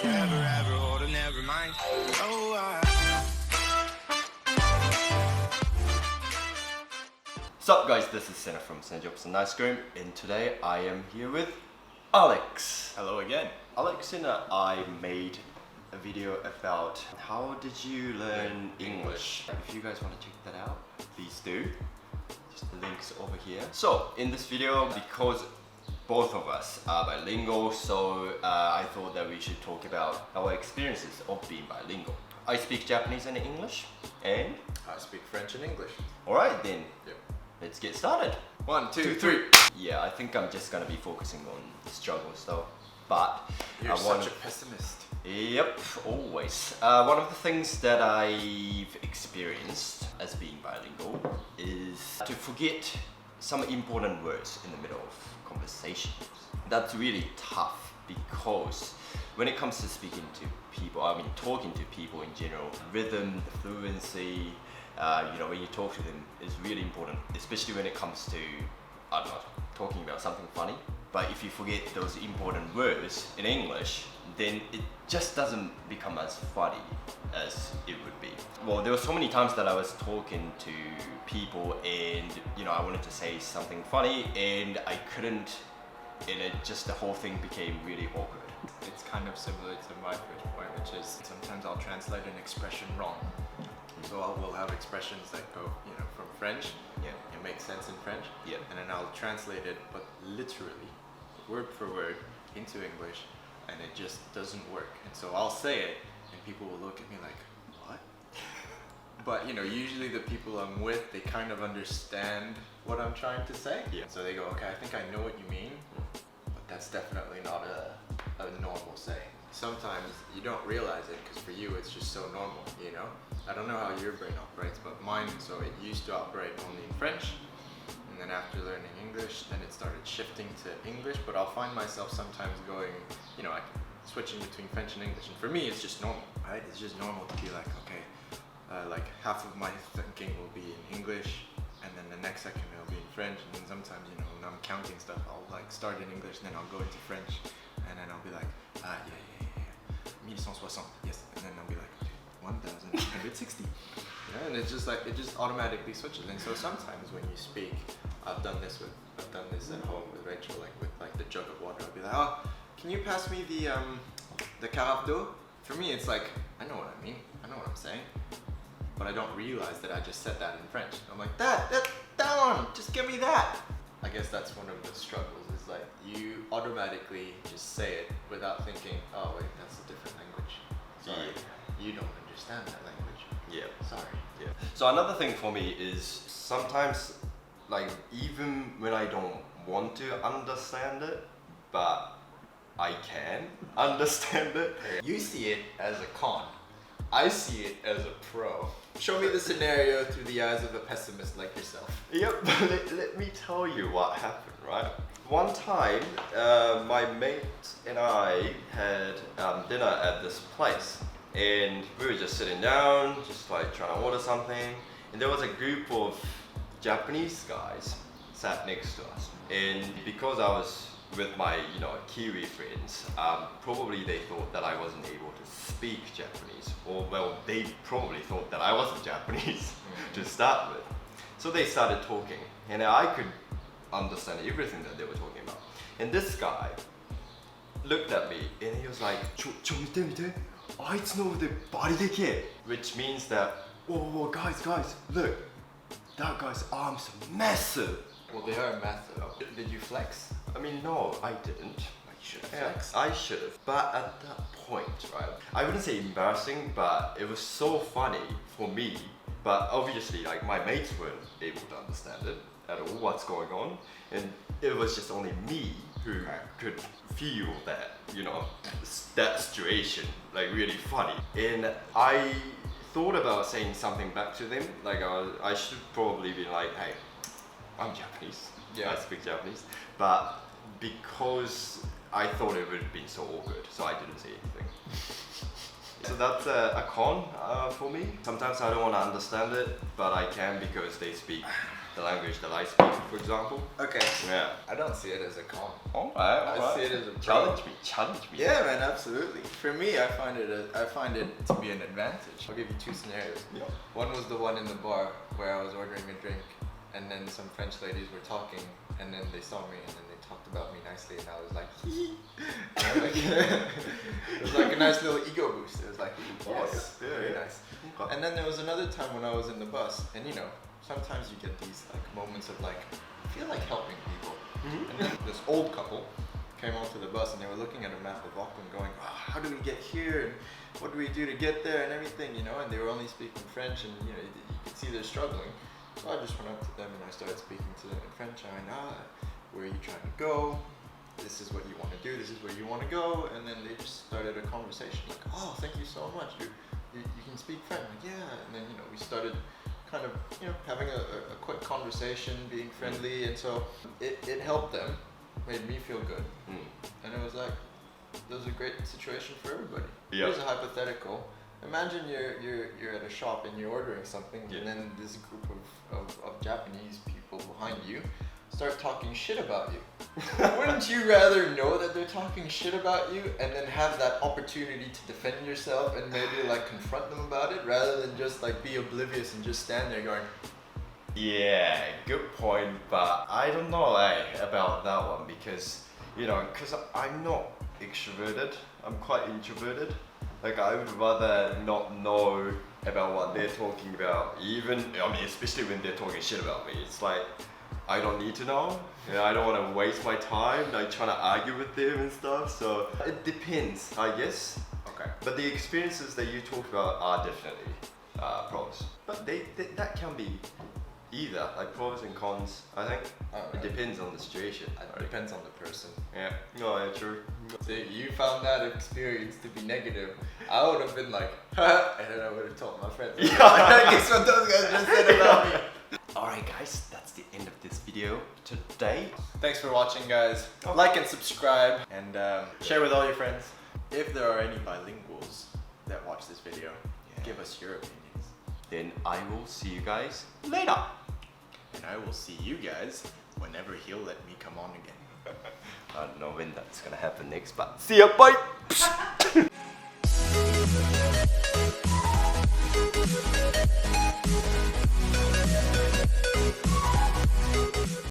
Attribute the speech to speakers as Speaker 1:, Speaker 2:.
Speaker 1: Ever hold and never mind.
Speaker 2: What's up guys, this is Senna from Senna Jobs and Ice Cream, and today I am here with Alex.
Speaker 3: Hello again.
Speaker 2: Alex and I made a video about how did you learn English. If you guys want to check that out, please do. Just the links over here. So in this video, because both of us are bilingual, so I thought that we should talk about our experiences of being bilingual. I speak Japanese and English, and
Speaker 3: I speak French and English.
Speaker 2: alright then,
Speaker 3: Yep.
Speaker 2: let's get started.
Speaker 3: 1, 2, 3.
Speaker 2: Yeah, I think I'm just gonna be focusing on struggles though. But
Speaker 3: You're
Speaker 2: I want
Speaker 3: such a pessimist.
Speaker 2: Yep, always. One of the things that I've experienced as being bilingual is to forget some important words in the middle of conversation. That's really tough because when it comes to speaking to people, I mean talking to people in general, rhythm, the fluency, when you talk to them is really important, especially when it comes to, I don't know, talking about something funny. But if you forget those important words in English, then it just doesn't become as funny as it would be. Well, there were so many times that I was talking to people and, I wanted to say something funny and I couldn't, and the whole thing became really awkward.
Speaker 3: It's kind of similar to my first point, which is sometimes I'll translate an expression wrong. So we'll have expressions that go, from French.
Speaker 2: Yeah.
Speaker 3: It makes sense in French.
Speaker 2: Yeah.
Speaker 3: And then I'll translate it, but literally, word for word, into English, and it just doesn't work. And so I'll say it, and people will look at me like, what? But usually the people I'm with, they kind of understand what I'm trying to say.
Speaker 2: Yeah.
Speaker 3: So they go, okay, I think I know what you mean, but that's definitely not a normal saying. Sometimes you don't realize it because for you it's just so normal, I don't know how your brain operates, but mine, so it used to operate only in French, and then after learning English, then it started shifting to English, but I'll find myself sometimes going, switching between French and English, and for me it's just normal, right? It's just normal to be like, okay, like half of my thinking will be in English, and then the next second it'll be in French, and then sometimes, when I'm counting stuff, I'll like start in English, and then I'll go into French, and then I'll be like, yeah, 1160, yes, and then I'll be like, 1160, and it's just like, it just automatically switches. And so sometimes when you speak, I've done this at home with Rachel, like with like the jug of water, I'll be like, oh, can you pass me the carafe d'eau? For me, it's like, I know what I mean, I know what I'm saying, but I don't realize that I just said that in French. I'm like, that one, just give me that. I guess that's one of the struggles, is like you automatically just say it without thinking, oh wait, that's a different language. Sorry, you don't understand that language.
Speaker 2: Yeah.
Speaker 3: Sorry.
Speaker 2: Yeah. So another thing for me is sometimes, like even when I don't want to understand it, but I can understand it.
Speaker 3: You see it as a con. I see it as a pro. Show me the scenario through the eyes of a pessimist like yourself.
Speaker 2: Yep, let me tell you what happened, right? One time, my mate and I had dinner at this place, and we were just sitting down, just like trying to order something, and there was a group of Japanese guys sat next to us, and because I was with my Kiwi friends, probably they thought that I wasn't able to speak Japanese, or well, they probably thought that I wasn't Japanese to start with. So they started talking, and I could understand everything that they were talking about. And this guy looked at me, and he was like, "見て見て、あいつの腕バリでけえ," which means that, "Whoa, guys, look, that guy's arms are massive."
Speaker 3: Well, they are massive. Did you flex?
Speaker 2: I mean, no, I didn't.
Speaker 3: You should have flexed.
Speaker 2: I should have. But at that point, right, I wouldn't say embarrassing, but it was so funny for me. But obviously, like, my mates weren't able to understand it at all, what's going on. And it was just only me who could feel that, that situation, like, really funny. And I thought about saying something back to them. Like, I should probably be like, hey, I'm Japanese.
Speaker 3: Yeah.
Speaker 2: I speak Japanese. But because I thought it would have been so awkward, so I didn't say anything. So that's a con for me. Sometimes I don't want to understand it, but I can because they speak the language that I speak, for example.
Speaker 3: Okay.
Speaker 2: Yeah.
Speaker 3: I don't see it as a con.
Speaker 2: Alright.
Speaker 3: I see it as a
Speaker 2: challenge me.
Speaker 3: Yeah, man, absolutely. For me, I find it to be an advantage. I'll give you two scenarios.
Speaker 2: Yeah.
Speaker 3: One was the one in the bar where I was ordering a drink, and then some French ladies were talking, and then they saw me, and then they talked about me nicely, and I was like, hee. It was like a nice little ego boost. It was like, yes, very nice.
Speaker 2: Okay.
Speaker 3: And then there was another time when I was in the bus, and you know, sometimes you get these like moments of like, I feel like helping people. And then this old couple came onto the bus, and they were looking at a map of Auckland, going, oh, how do we get here, and what do we do to get there, and everything, you know. And they were only speaking French, and you know, you could see they're struggling. So I just went up to them and I started speaking to them in French. I went, where are you trying to go? This is what you want to do. This is where you want to go. And then they just started a conversation like, oh, thank you so much. You can speak French. Like, yeah. And then, you know, we started kind of, you know, having a quick conversation, being friendly. And so it helped them, made me feel good. And it was like, it was a great situation for everybody.
Speaker 2: Yeah.
Speaker 3: Here's a hypothetical. Imagine you're at a shop and you're ordering something, and then this group of Japanese people behind you start talking shit about you. Wouldn't you rather know that they're talking shit about you and then have that opportunity to defend yourself and maybe like confront them about it, rather than just like be oblivious and just stand there going,
Speaker 2: Yeah, good point, but I don't know about that one, because, you know, because I'm not extroverted, I'm quite introverted. Like, I would rather not know about what they're talking about, especially when they're talking shit about me. It's like, I don't need to know. You know, I don't want to waste my time, like, trying to argue with them and stuff. So, it depends, I guess.
Speaker 3: okay.
Speaker 2: But the experiences that you talk about are definitely pros. But that can be either, like pros and cons, I think. It depends on the situation.
Speaker 3: It depends on the person.
Speaker 2: Yeah. No, yeah, true.
Speaker 3: So you found that experience to be negative. I would have been like, ha, and then I would have told my friends. Guess what those guys just said about me.
Speaker 2: Alright guys, that's the end of this video today.
Speaker 3: Thanks for watching, guys. Like and subscribe, and share with all your friends. If there are any bilinguals that watch this video, give us your opinions.
Speaker 2: Then I will see you guys later.
Speaker 3: And I will see you guys whenever he'll let me come on again.
Speaker 2: I don't know when that's gonna happen next, but see ya, bye!